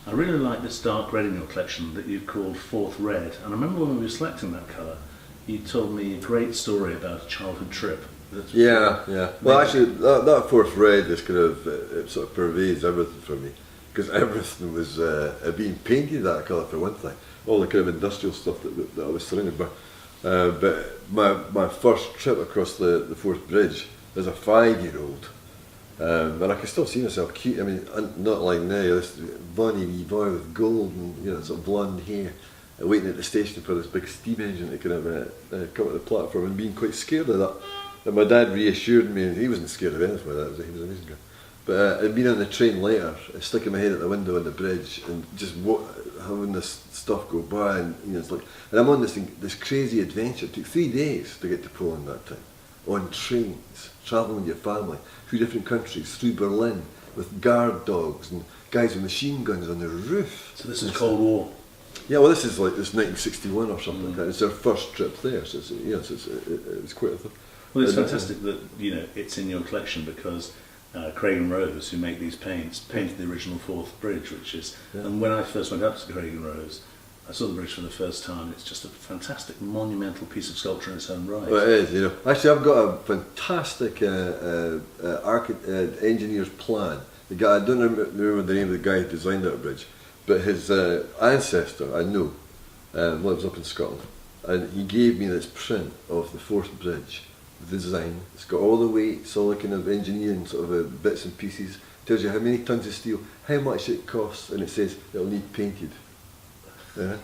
I really like this dark red in your collection that you've called Fourth Red. And I remember when we were selecting that colour, you told me a great story about a childhood trip. Yeah. Well, actually, that Fourth Red is kind of, it sort of pervades everything for me. Because everything was being painted that colour for one thing. All the kind of industrial stuff that I was surrounded by. But my first trip across the Forth Bridge as a 5-year-old, and I can still see myself cute. I mean, not like now, this bonny wee boy with gold and sort of blonde hair, waiting at the station for this big steam engine to kind of come to the platform, and being quite scared of that. And my dad reassured me, and he wasn't scared of anything like that. He was an amazing guy. But I'd been on the train later, sticking my head at the window on the bridge, and just having this stuff go by, and it's like, and I'm on this crazy adventure. It took 3 days to get to Poland that time, on trains, travelling with your family through different countries, through Berlin, with guard dogs and guys with machine guns on the roof. So this is Cold War. Yeah, well, this is like this 1961 or something like that. It's their first trip there, so it's quite a thing. Well, it's fantastic that it's in your collection because Craig and Rose, who make these paints, painted the original Forth Bridge, which is. Yeah. And when I first went up to Craig and Rose, I saw the bridge for the first time. It's just a fantastic, monumental piece of sculpture in its own right. Well, it is. Actually, I've got a fantastic engineer's plan. The guy, I don't remember the name of the guy who designed that bridge, but his ancestor, I know, lives up in Scotland, and he gave me this print of the Forth Bridge. The design, it's got all the weights, all the kind of engineering sort of bits and pieces, tells you how many tons of steel, how much it costs, and it says it'll need painted. Yeah,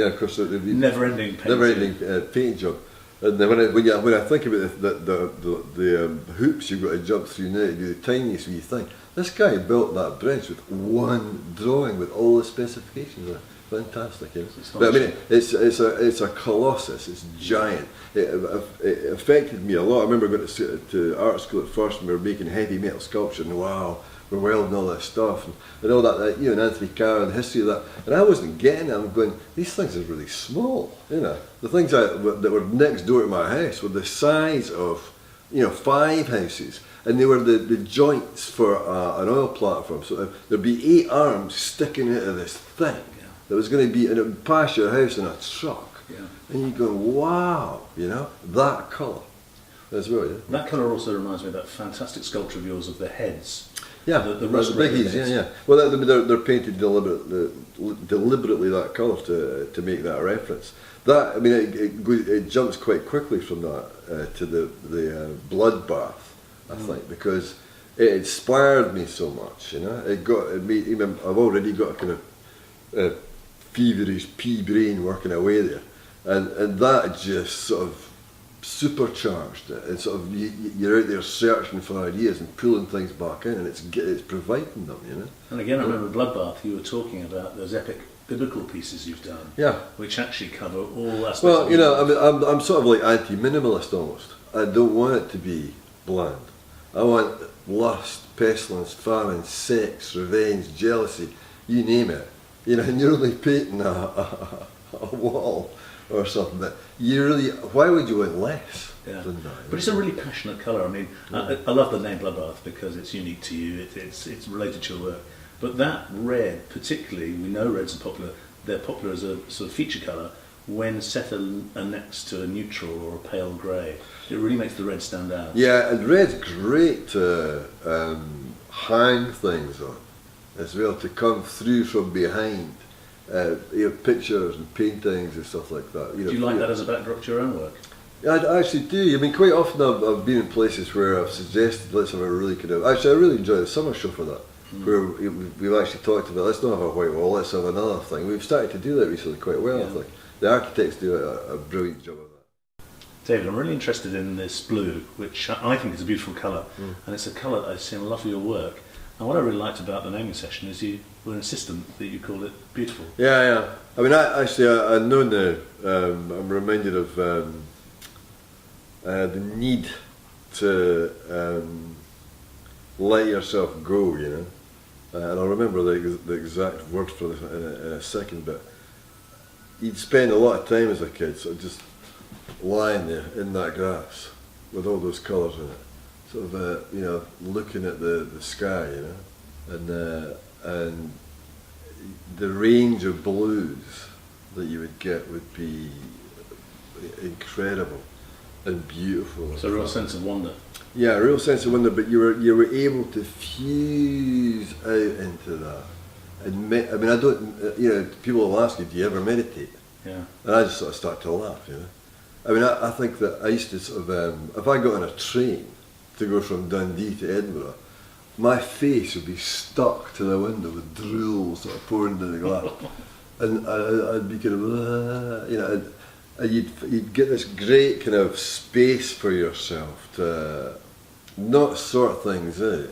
of course, it'll be never-ending painting. Never-ending paint job. And then when I think about the hoops you've got to jump through now to do the tiniest wee thing, this guy built that bridge with one drawing with all the specifications on it. Fantastic, yes. But I mean, it's a colossus. It's giant. It affected me a lot. I remember going to art school at first, and we were making heavy metal sculpture, and wow, we're welding all this stuff, and all that. And Anthony Carr and the history of that. And I wasn't getting it. I'm going, these things are really small. The things that were next door to my house were the size of 5 houses, and they were the joints for an oil platform. So there'd be 8 arms sticking out of this thing. That was going to be, and it would pass your house in a truck. Yeah. And you go, wow, that colour as well. Yeah. That colour also reminds me of that fantastic sculpture of yours of the heads. Yeah, the biggies. Yeah. Well, they're painted deliberately that colour to make that reference. That, I mean, it jumps quite quickly from that to the bloodbath, I think, because it inspired me so much. I've already got a kind of feverish pea brain working away there, and that just sort of supercharged it, and sort of you're out there searching for ideas and pulling things back in, and it's providing them, And again, I remember Bloodbath, you were talking about those epic biblical pieces you've done, which actually cover all aspects. Well, I mean, I'm sort of like anti-minimalist almost. I don't want it to be bland. I want lust, pestilence, famine, sex, revenge, jealousy, you name it. And you're only painting a wall or something that why would you want less than that? But it's a really passionate colour. I mean, I love the name Bloodbath because it's unique to you, it's related to your work. But that red, particularly, we know reds are popular, they're popular as a sort of feature colour when set next to a neutral or a pale grey. It really makes the red stand out. Yeah, and red's great to hang things on as well, to come through from behind, pictures and paintings and stuff like that. Do you like that as a backdrop to your own work? Yeah, I actually do. I mean, quite often I've been in places where I've suggested let's have a really actually I really enjoy the summer show for that, where we've actually talked about let's not have a white wall, let's have another thing. We've started to do that recently quite well, I think. The architects do a brilliant job of that. David, I'm really interested in this blue, which I think is a beautiful colour, and it's a colour that I see in a lot of your work. And what I really liked about the naming session is you were insistent that you called it beautiful. Yeah. I mean, I know now, I'm reminded of the need to let yourself go, and I'll remember the exact word for this in a second, but you'd spend a lot of time as a kid sort of just lying there in that grass with all those colours in it. Sort of, looking at the sky, and the range of blues that you would get would be incredible and beautiful. So a real sense of wonder. Yeah, a real sense of wonder, but you were able to fuse out into that. And I mean, I don't, people will ask you, do you ever meditate? Yeah. And I just sort of start to laugh, I mean, I think that I used to sort of, if I got on a train to go from Dundee to Edinburgh, my face would be stuck to the window with drool sort of pouring into the glass. And I'd be kind of, and you'd get this great kind of space for yourself to not sort things out,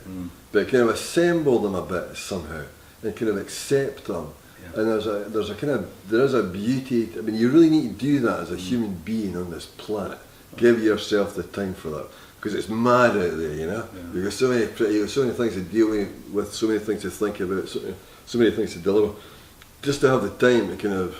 but kind of assemble them a bit somehow and kind of accept them. Yeah. And there is a beauty. I mean, you really need to do that as a human being on this planet. Give yourself the time for that, because it's mad out there, Yeah. You've got so many things to deal with, so many things to think about, so many things to deliver. Just to have the time to kind of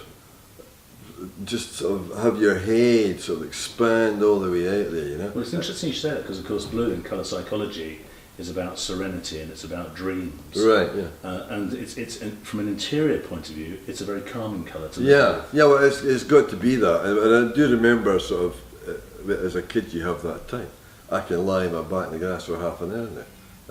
just sort of have your head sort of expand all the way out there, Well, it's interesting you say that, because of course blue in colour psychology is about serenity and it's about dreams. Right, yeah. And it's from an interior point of view, it's a very calming colour to Yeah, look at. yeah. Well, it's got to be that, and I do remember sort of as a kid you have that time. I can lie in my back in the grass for half an hour now,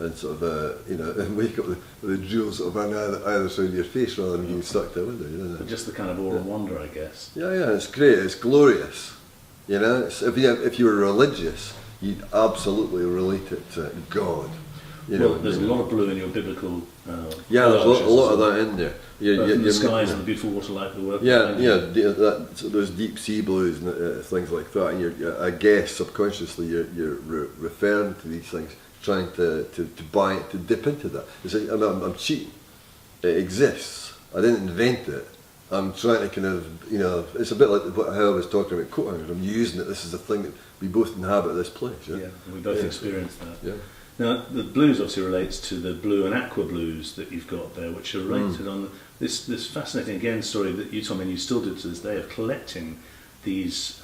and sort of and wake up with the jewels sort of on either side of your face rather than being stuck to a window. But just the kind of awe and wonder, I guess. Yeah, it's great. It's glorious. If you were religious, you'd absolutely relate it to God. There's a lot of blue in your biblical. Yeah, there's a lot of that in there. The skies and the beautiful water like the work. Those deep sea blues and things like that. And I guess subconsciously you're referring to these things, trying to dip into that. It's like, I'm cheating. It exists. I didn't invent it. I'm trying to kind of, it's a bit like how I was talking about coat hangers. I'm using it. This is the thing that we both inhabit this place. Yeah, we both experienced that. Yeah. Now, the blues obviously relates to the blue and aqua blues that you've got there, which are related on this fascinating, again, story that you told me and you still do to this day, of collecting these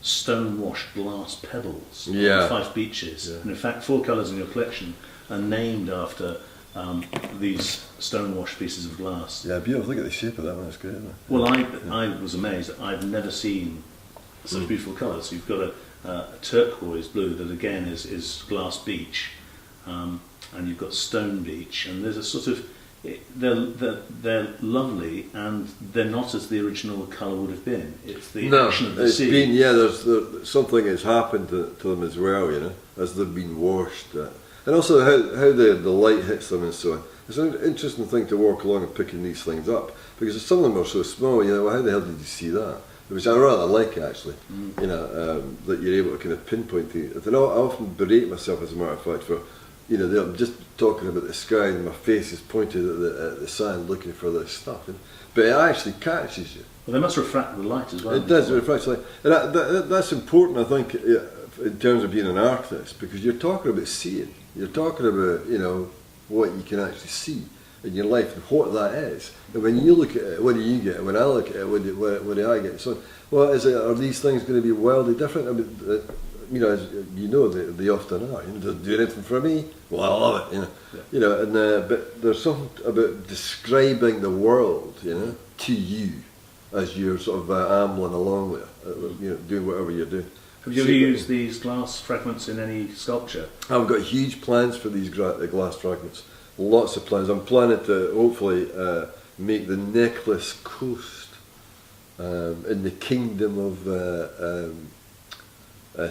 stone-washed glass pebbles on 5 beaches. Yeah. And in fact, 4 colours in your collection are named after these stone-washed pieces of glass. Yeah, beautiful. Look at the shape of that one. It's great, isn't it? Well, I was amazed. I've never seen such beautiful colours. You've got a turquoise blue that again is glass beach. And you've got stone beach, and there's a sort of they're lovely, and they're not as the original colour would have been. It's the action of the sea. There's something has happened to them as well, as they've been washed, and also how the light hits them and so on. It's an interesting thing to walk along and picking these things up, because some of them are so small. How the hell did you see that? Which I rather like, actually, that you're able to kind of pinpoint things. And I often berate myself, as a matter of fact, for I'm just talking about the sky and my face is pointed at the sand looking for this stuff. But it actually catches you. Well, they must refract the light as well. It does refract light. And that's important, I think, in terms of being an artist, because you're talking about seeing. You're talking about, what you can actually see in your life and what that is. And when you look at it, what do you get? When I look at it, what do I get? So, are these things going to be wildly different? I mean, as they often are. Do anything for me? Well, I love it. But there's something about describing the world, to you as you're sort of ambling along with, doing whatever you're doing. Have you ever used these glass fragments in any sculpture? I've got huge plans for these glass fragments. Lots of plans. I'm planning to hopefully make the necklace coast in the kingdom of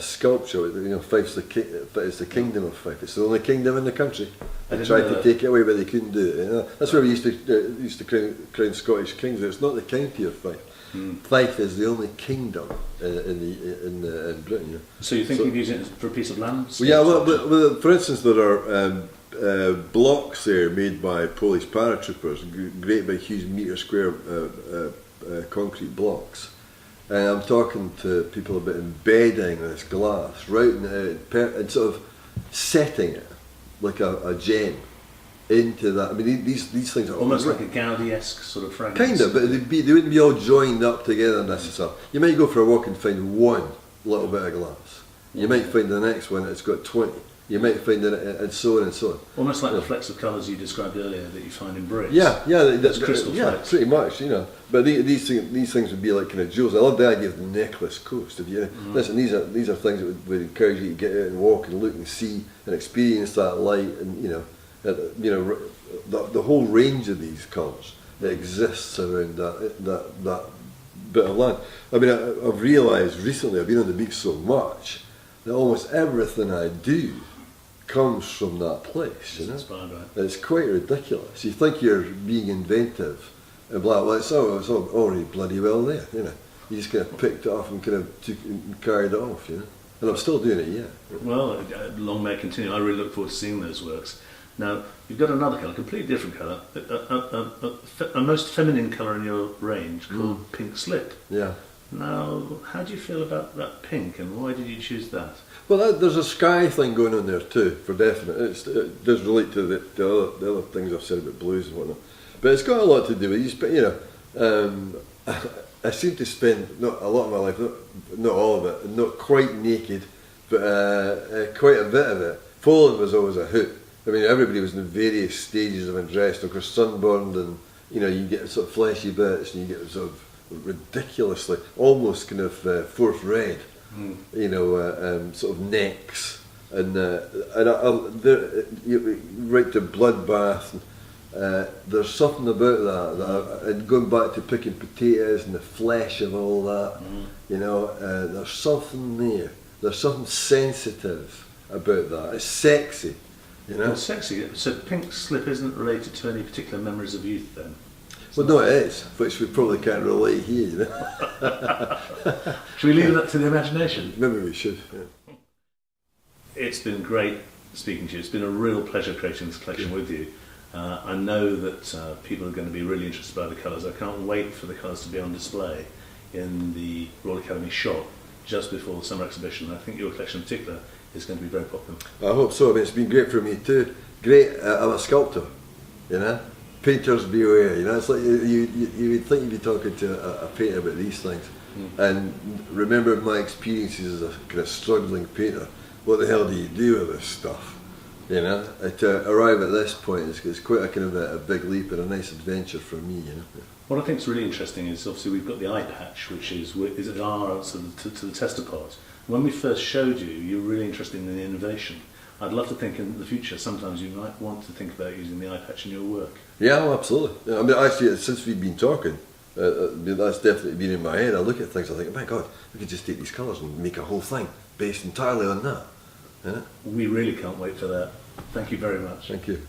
sculpture. Fife's it's the kingdom of Fife. It's the only kingdom in the country. They tried to take it away, but they couldn't do it. That's where we used to crown Scottish kings. It's not the county of Fife. Fife is the only kingdom in Britain. So you think you'd use it for a piece of land? Well, for instance, there are blocks there made by Polish paratroopers, great big, huge metre square concrete blocks. And I'm talking to people about embedding this glass, routing it out, and sort of setting it like a gem into that. I mean, these things are almost like a Gaudi-esque sort of fragment. Kind of, but they wouldn't be all joined up together necessarily. You might go for a walk and find one little bit of glass. You might find the next one that's got 20. you might find in it, and so on and so on. Almost like the flecks of colours you described earlier that you find in bricks. Yeah, Those crystal flecks. pretty much, you know. But these things would be like kind of jewels. I love the idea of the necklace coast. If you listen, these are things that would encourage you to get out and walk and look and see and experience that light, and the whole range of these colours that exists around that bit of land. I mean, I've realised recently, I've been on the beach so much that almost everything I do comes from that place, you know. Inspired by it. It's quite ridiculous. You think you're being inventive, and well, it's already bloody well there, you know. You just kind of picked it off and kind of took it and carried it off, you know. And I'm still doing it yet. Well, long may it continue. I really look forward to seeing those works. Now, you've got another colour, completely different colour, a most feminine colour in your range called Pink Slip. Yeah. Now, how do you feel about that pink, and why did you choose that? Well, there's a sky thing going on there too, for definite. It does relate to the other things I've said about blues and whatnot. But it's got a lot to do with, I seem to spend not a lot of my life, not all of it, not quite naked, but quite a bit of it. Poland was always a hoot. I mean, everybody was in various stages of undressed. Of course, sunburned, and you get sort of fleshy bits, and you get sort of ridiculously, almost kind of fourth red, sort of necks, and right to bloodbath. There's something about that and going back to picking potatoes and the flesh of all that, there's something there. There's something sensitive about that. It's sexy, Well, sexy. So Pink Slip isn't related to any particular memories of youth, then? Well, no, it is, which we probably can't relate here, Should we leave that to the imagination? Maybe we should, yeah. It's been great speaking to you. It's been a real pleasure creating this collection with you. I know that people are going to be really interested by the colours. I can't wait for the colours to be on display in the Royal Academy shop just before the summer exhibition. I think your collection in particular is going to be very popular. I hope so. I mean, it's been great for me too. Great, I'm a sculptor, Painters beware, It's like you would think you'd be talking to a painter about these things. And remember my experiences as a kind of struggling painter. What the hell do you do with this stuff? To arrive at this point is quite a kind of a big leap and a nice adventure for me, What I think is really interesting is obviously we've got the eye patch, which is our answer to the tester part. When we first showed you, you were really interested in the innovation. I'd love to think in the future sometimes you might want to think about using the eye patch in your work. Yeah, well, absolutely. I mean, actually, since we've been talking, that's definitely been in my head. I look at things, I think, oh my God, we could just take these colours and make a whole thing based entirely on that. We really can't wait for that. Thank you very much. Thank you.